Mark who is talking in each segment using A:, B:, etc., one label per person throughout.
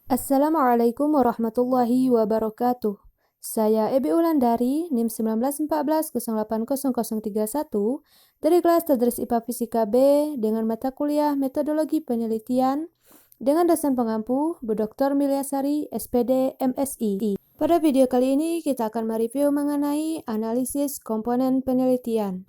A: Assalamualaikum warahmatullahi wabarakatuh. Saya Ebi Ulandari, NIM 1914080031 dari kelas Tadris IPA Fisika B dengan mata kuliah Metodologi Penelitian dengan dosen pengampu Bu Dr. Milyasari, SPD, MSI. Pada video kali ini kita akan mereview mengenai analisis komponen penelitian.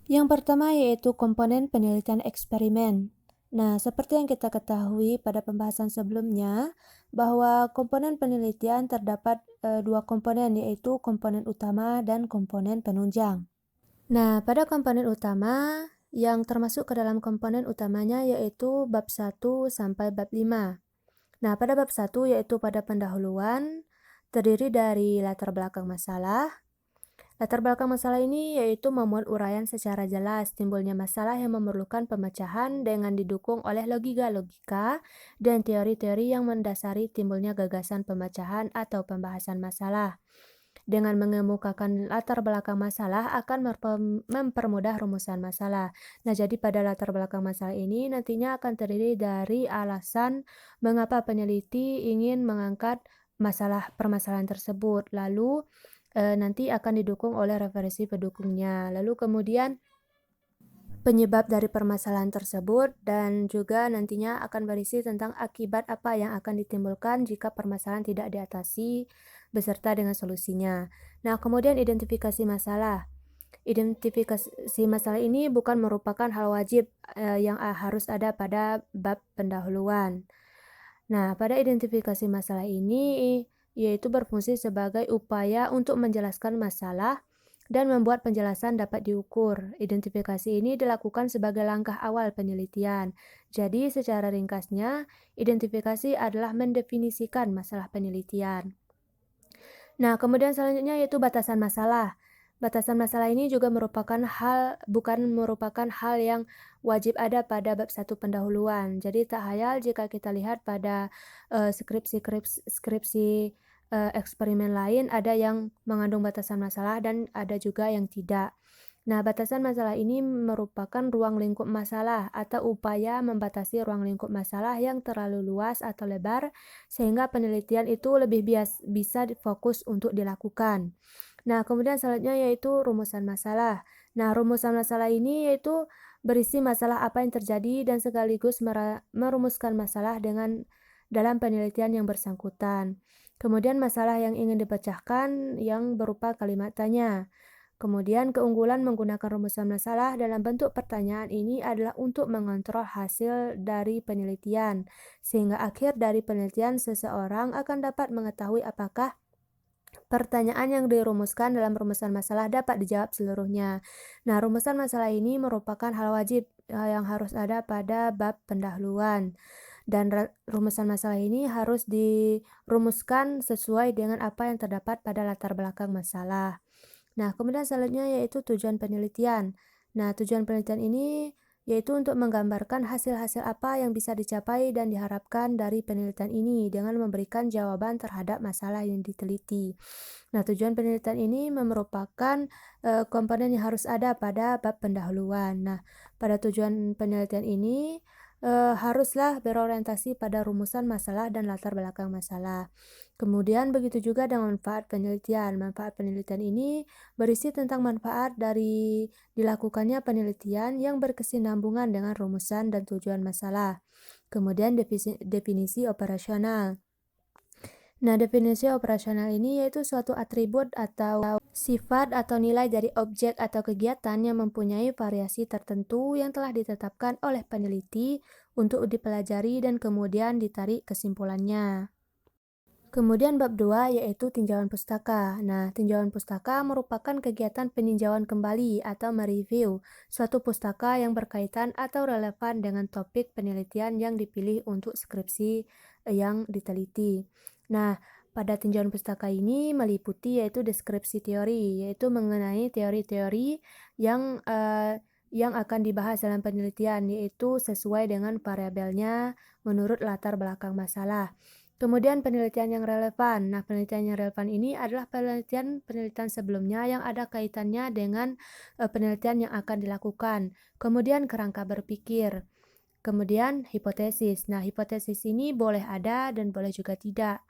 A: Yang pertama yaitu komponen penelitian eksperimen. Nah, seperti yang kita ketahui pada pembahasan sebelumnya, bahwa komponen penelitian terdapat dua komponen, yaitu komponen utama dan komponen penunjang. Nah, pada komponen utama, yang termasuk ke dalam komponen utamanya yaitu bab 1 sampai bab 5. Nah, pada bab 1 yaitu pada pendahuluan, terdiri dari latar belakang masalah. Latar belakang masalah ini yaitu memuat uraian secara jelas timbulnya masalah yang memerlukan pemecahan dengan didukung oleh logika-logika dan teori-teori yang mendasari timbulnya gagasan pemecahan atau pembahasan masalah. Dengan mengemukakan latar belakang masalah akan mempermudah rumusan masalah. Nah, jadi pada latar belakang masalah ini nantinya akan terdiri dari alasan mengapa peneliti ingin mengangkat permasalahan tersebut. Lalu nanti akan didukung oleh referensi pendukungnya. Lalu kemudian penyebab dari permasalahan tersebut dan juga nantinya akan berisi tentang akibat apa yang akan ditimbulkan jika permasalahan tidak diatasi beserta dengan solusinya. Nah, kemudian identifikasi masalah. Identifikasi masalah ini bukan merupakan hal wajib yang harus ada pada bab pendahuluan. Nah, pada identifikasi masalah ini yaitu berfungsi sebagai upaya untuk menjelaskan masalah dan membuat penjelasan dapat diukur. Identifikasi ini dilakukan sebagai langkah awal penelitian. Jadi, secara ringkasnya, identifikasi adalah mendefinisikan masalah penelitian. Nah, kemudian selanjutnya yaitu batasan masalah. Batasan masalah ini juga bukan merupakan hal yang wajib ada pada bab 1 pendahuluan. Jadi tak hayal jika kita lihat pada skripsi eksperimen lain ada yang mengandung batasan masalah dan ada juga yang tidak. Nah, batasan masalah ini merupakan ruang lingkup masalah atau upaya membatasi ruang lingkup masalah yang terlalu luas atau lebar sehingga penelitian itu lebih bisa fokus untuk dilakukan. Nah, kemudian selanjutnya yaitu rumusan masalah. Nah, rumusan masalah ini yaitu berisi masalah apa yang terjadi dan sekaligus merumuskan masalah dalam penelitian yang bersangkutan. Kemudian masalah yang ingin dipecahkan yang berupa kalimat tanya. Kemudian keunggulan menggunakan rumusan masalah dalam bentuk pertanyaan ini adalah untuk mengontrol hasil dari penelitian, sehingga akhir dari penelitian seseorang akan dapat mengetahui apakah pertanyaan yang dirumuskan dalam rumusan masalah dapat dijawab seluruhnya. Nah, rumusan masalah ini merupakan hal wajib yang harus ada pada bab pendahuluan. Dan rumusan masalah ini harus dirumuskan sesuai dengan apa yang terdapat pada latar belakang masalah. Nah, kemudian selanjutnya yaitu tujuan penelitian. Nah, tujuan penelitian ini yaitu untuk menggambarkan hasil-hasil apa yang bisa dicapai dan diharapkan dari penelitian ini dengan memberikan jawaban terhadap masalah yang diteliti. Nah, tujuan penelitian ini merupakan komponen yang harus ada pada bab pendahuluan. Nah, pada tujuan penelitian ini haruslah berorientasi pada rumusan masalah dan latar belakang masalah. Kemudian begitu juga dengan manfaat penelitian. Manfaat penelitian ini berisi tentang manfaat dari dilakukannya penelitian yang berkesinambungan dengan rumusan dan tujuan masalah. Kemudian definisi operasional. Nah, definisi operasional ini yaitu suatu atribut atau sifat atau nilai dari objek atau kegiatan yang mempunyai variasi tertentu yang telah ditetapkan oleh peneliti untuk dipelajari dan kemudian ditarik kesimpulannya. Kemudian bab 2 yaitu tinjauan pustaka. Nah, tinjauan pustaka merupakan kegiatan peninjauan kembali atau mereview suatu pustaka yang berkaitan atau relevan dengan topik penelitian yang dipilih untuk skripsi yang diteliti. Nah, pada tinjauan pustaka ini meliputi yaitu deskripsi teori, yaitu mengenai teori-teori yang akan dibahas dalam penelitian, yaitu sesuai dengan variabelnya menurut latar belakang masalah. Kemudian penelitian yang relevan. Nah, penelitian yang relevan ini adalah penelitian sebelumnya yang ada kaitannya dengan penelitian yang akan dilakukan. Kemudian kerangka berpikir. Kemudian hipotesis. Nah, hipotesis ini boleh ada dan boleh juga tidak.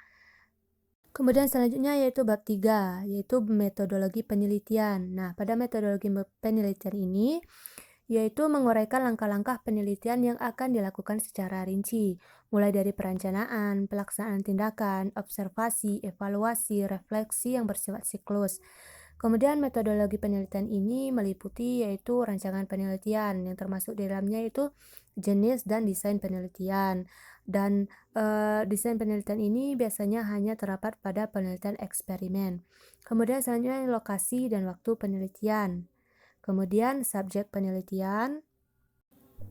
A: Kemudian selanjutnya yaitu bab 3, yaitu metodologi penelitian. Nah, pada metodologi penelitian ini, yaitu menguraikan langkah-langkah penelitian yang akan dilakukan secara rinci, mulai dari perencanaan, pelaksanaan tindakan, observasi, evaluasi, refleksi yang bersifat siklus. Kemudian metodologi penelitian ini meliputi yaitu rancangan penelitian yang termasuk di dalamnya itu jenis dan desain penelitian. Dan desain penelitian ini biasanya hanya terdapat pada penelitian eksperimen. Kemudian selanjutnya lokasi dan waktu penelitian. Kemudian subjek penelitian,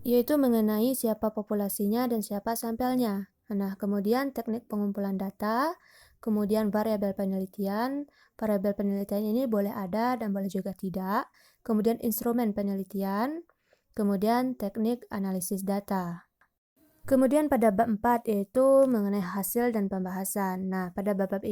A: yaitu mengenai siapa populasinya dan siapa sampelnya. Nah, kemudian teknik pengumpulan data, kemudian variabel penelitian. Variabel penelitian ini boleh ada dan boleh juga tidak. Kemudian instrumen penelitian, kemudian teknik analisis data. Kemudian pada bab 4 yaitu mengenai hasil dan pembahasan. Nah, pada bab 4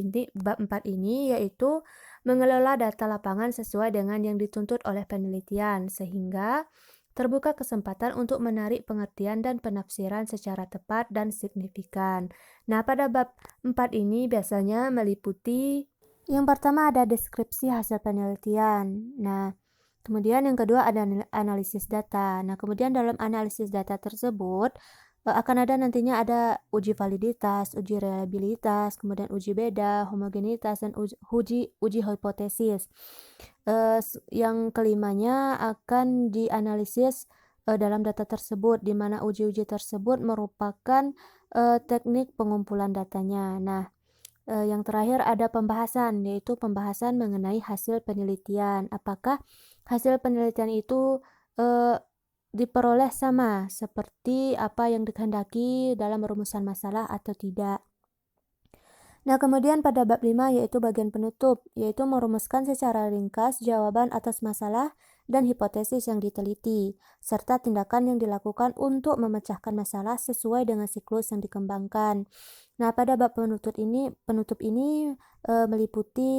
A: ini yaitu mengelola data lapangan sesuai dengan yang dituntut oleh penelitian sehingga terbuka kesempatan untuk menarik pengertian dan penafsiran secara tepat dan signifikan. Nah, pada bab 4 ini biasanya meliputi yang pertama ada deskripsi hasil penelitian. Nah, kemudian yang kedua ada analisis data. Nah, kemudian dalam analisis data tersebut akan ada nantinya ada uji validitas, uji reliabilitas, kemudian uji beda, homogenitas, dan uji hipotesis. Yang kelimanya akan dianalisis dalam data tersebut, di mana uji-uji tersebut merupakan teknik pengumpulan datanya. Nah, yang terakhir ada pembahasan, yaitu pembahasan mengenai hasil penelitian. Apakah hasil penelitian itu diperoleh sama seperti apa yang dikehendaki dalam rumusan masalah atau tidak. Nah, kemudian pada bab 5 yaitu bagian penutup, yaitu merumuskan secara ringkas jawaban atas masalah dan hipotesis yang diteliti, serta tindakan yang dilakukan untuk memecahkan masalah sesuai dengan siklus yang dikembangkan. Nah, pada bab penutup ini meliputi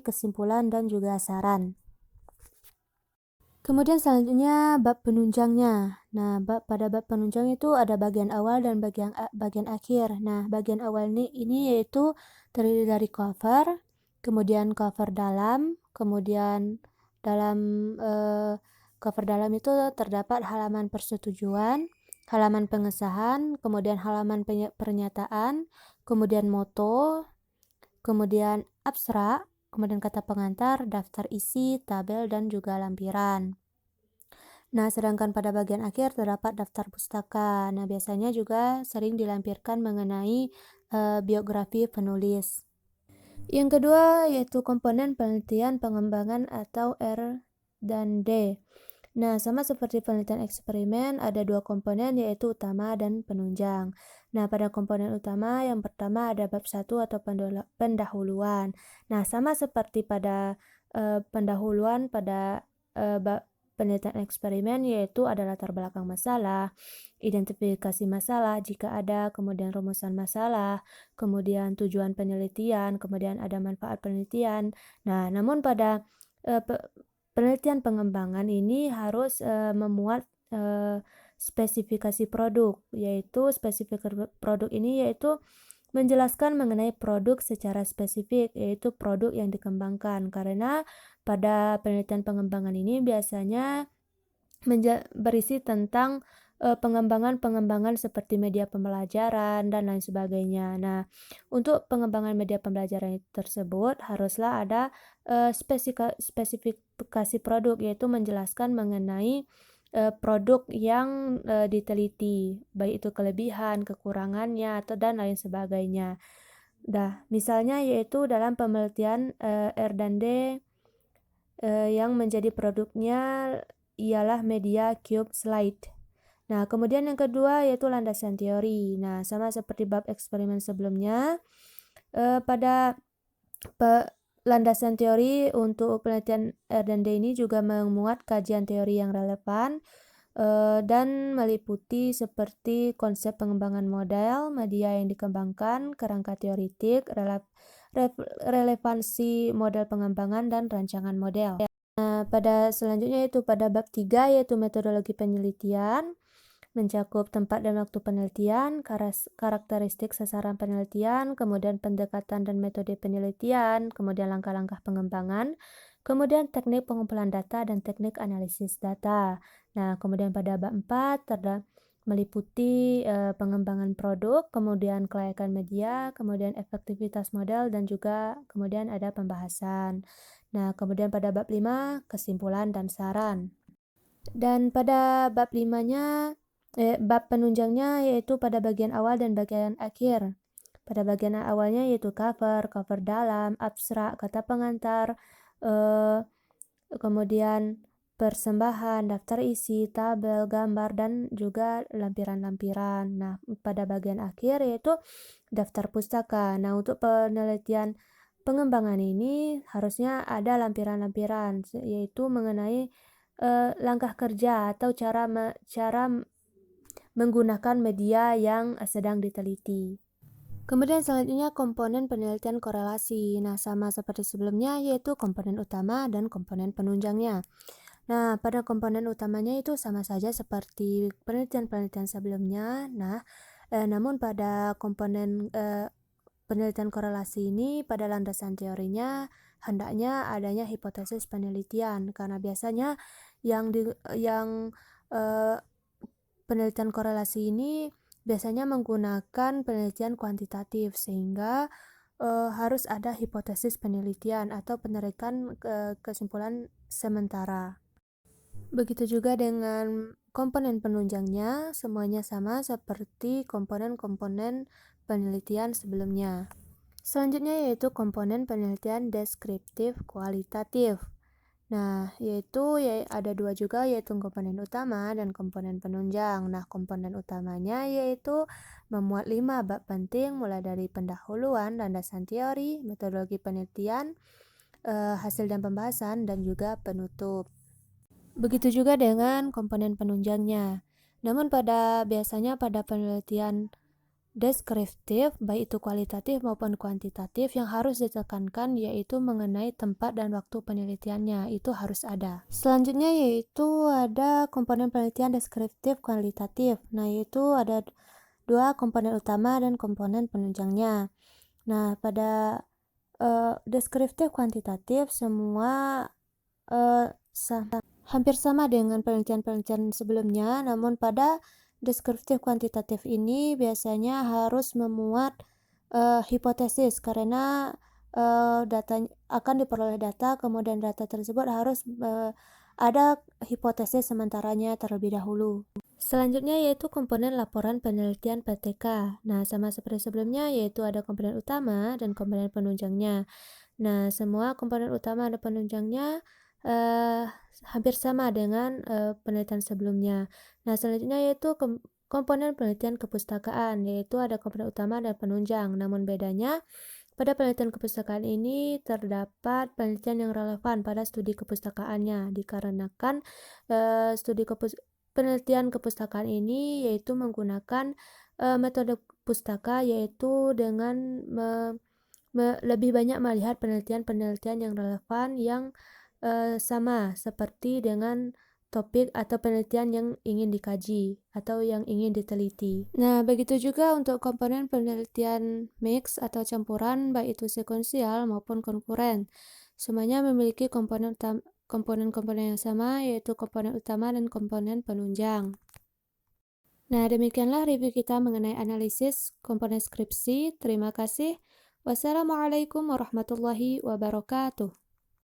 A: kesimpulan dan juga saran. Kemudian selanjutnya bab penunjangnya. Nah, pada bab penunjang itu ada bagian awal dan bagian akhir. Nah, bagian awal ini yaitu terdiri dari cover, kemudian cover dalam, kemudian dalam cover dalam itu terdapat halaman persetujuan, halaman pengesahan, kemudian halaman pernyataan, kemudian moto, kemudian abstrak, kemudian kata pengantar, daftar isi, tabel, dan juga lampiran. Nah, sedangkan pada bagian akhir terdapat daftar pustaka. Nah, biasanya juga sering dilampirkan mengenai biografi penulis. Yang kedua yaitu komponen penelitian pengembangan atau R dan D. Nah, sama seperti penelitian eksperimen, ada dua komponen yaitu utama dan penunjang. Nah, pada komponen utama yang pertama ada bab 1 atau pendahuluan. Nah, sama seperti pada pendahuluan pada bab penelitian eksperimen yaitu ada latar belakang masalah, identifikasi masalah jika ada, kemudian rumusan masalah, kemudian tujuan penelitian, kemudian ada manfaat penelitian. Nah, namun pada penelitian pengembangan ini harus memuat spesifikasi produk, yaitu spesifikasi produk ini yaitu menjelaskan mengenai produk secara spesifik, yaitu produk yang dikembangkan. Karena pada penelitian pengembangan ini biasanya berisi tentang pengembangan-pengembangan seperti media pembelajaran dan lain sebagainya. Nah, untuk pengembangan media pembelajaran tersebut haruslah ada spesifikasi produk, yaitu menjelaskan mengenai produk yang diteliti, baik itu kelebihan, kekurangannya, atau dan lain sebagainya. Misalnya yaitu dalam penelitian R&D yang menjadi produknya ialah media cube slide. Nah, kemudian yang kedua yaitu landasan teori. Nah, sama seperti bab eksperimen sebelumnya, pada landasan teori untuk penelitian R&D ini juga memuat kajian teori yang relevan dan meliputi seperti konsep pengembangan model, media yang dikembangkan, kerangka teoritik, relevansi model pengembangan, dan rancangan model. Nah, pada selanjutnya yaitu pada bab 3 yaitu metodologi penelitian. mencakup tempat dan waktu penelitian, karakteristik sasaran penelitian, kemudian pendekatan dan metode penelitian, kemudian langkah-langkah pengembangan, kemudian teknik pengumpulan data dan teknik analisis data. Nah, kemudian pada bab 4 meliputi pengembangan produk, kemudian kelayakan media, kemudian efektivitas model, dan juga kemudian ada pembahasan. Nah, kemudian pada bab 5 kesimpulan dan saran. Dan pada bab 5-nya, bab penunjangnya yaitu pada bagian awal dan bagian akhir. Pada bagian awalnya yaitu cover dalam, abstrak, kata pengantar, eh, kemudian persembahan, daftar isi, tabel, gambar, dan juga lampiran-lampiran. Nah, pada bagian akhir yaitu daftar pustaka. Nah, untuk penelitian pengembangan ini harusnya ada lampiran-lampiran, yaitu mengenai langkah kerja atau cara menggunakan media yang sedang diteliti. Kemudian selanjutnya komponen penelitian korelasi. Nah, sama seperti sebelumnya yaitu komponen utama dan komponen penunjangnya. Nah, pada komponen utamanya itu sama saja seperti penelitian-penelitian sebelumnya. Nah, namun pada komponen penelitian korelasi ini pada landasan teorinya hendaknya adanya hipotesis penelitian, karena biasanya yang penelitian korelasi ini biasanya menggunakan penelitian kuantitatif, sehingga harus ada hipotesis penelitian atau penarikan kesimpulan sementara. Begitu juga dengan komponen penunjangnya, semuanya sama seperti komponen-komponen penelitian sebelumnya. Selanjutnya yaitu komponen penelitian deskriptif kualitatif. Nah, ada dua juga, yaitu komponen utama dan komponen penunjang. Nah, komponen utamanya yaitu memuat 5 bab penting, mulai dari pendahuluan, landasan teori, metodologi penelitian, hasil dan pembahasan, dan juga penutup. Begitu juga dengan komponen penunjangnya. Namun biasanya pada penelitian deskriptif, baik itu kualitatif maupun kuantitatif, yang harus ditekankan yaitu mengenai tempat dan waktu penelitiannya, itu harus ada. Selanjutnya yaitu ada komponen penelitian deskriptif kualitatif. Nah, yaitu ada dua komponen utama dan komponen penunjangnya. Nah, pada deskriptif kuantitatif semua hampir sama dengan penelitian-penelitian sebelumnya, namun pada deskriptif kuantitatif ini biasanya harus memuat hipotesis, karena data akan diperoleh data, kemudian data tersebut harus ada hipotesis sementaranya terlebih dahulu. Selanjutnya yaitu komponen laporan penelitian PTK. Nah, sama seperti sebelumnya, yaitu ada komponen utama dan komponen penunjangnya. Nah, semua komponen utama dan penunjangnya hampir sama dengan penelitian sebelumnya. Nah, selanjutnya yaitu komponen penelitian kepustakaan, yaitu ada komponen utama dan penunjang. Namun bedanya pada penelitian kepustakaan ini terdapat penelitian yang relevan pada studi kepustakaannya, dikarenakan penelitian kepustakaan ini yaitu menggunakan metode pustaka, yaitu dengan lebih banyak melihat penelitian-penelitian yang relevan yang sama seperti dengan topik atau penelitian yang ingin dikaji atau yang ingin diteliti. Nah, begitu juga untuk komponen penelitian mix atau campuran, baik itu sekuensial maupun konkuren. Semuanya memiliki komponen-komponen yang sama, yaitu komponen utama dan komponen penunjang. Nah, demikianlah review kita mengenai analisis komponen skripsi. Terima kasih. Wassalamualaikum warahmatullahi wabarakatuh.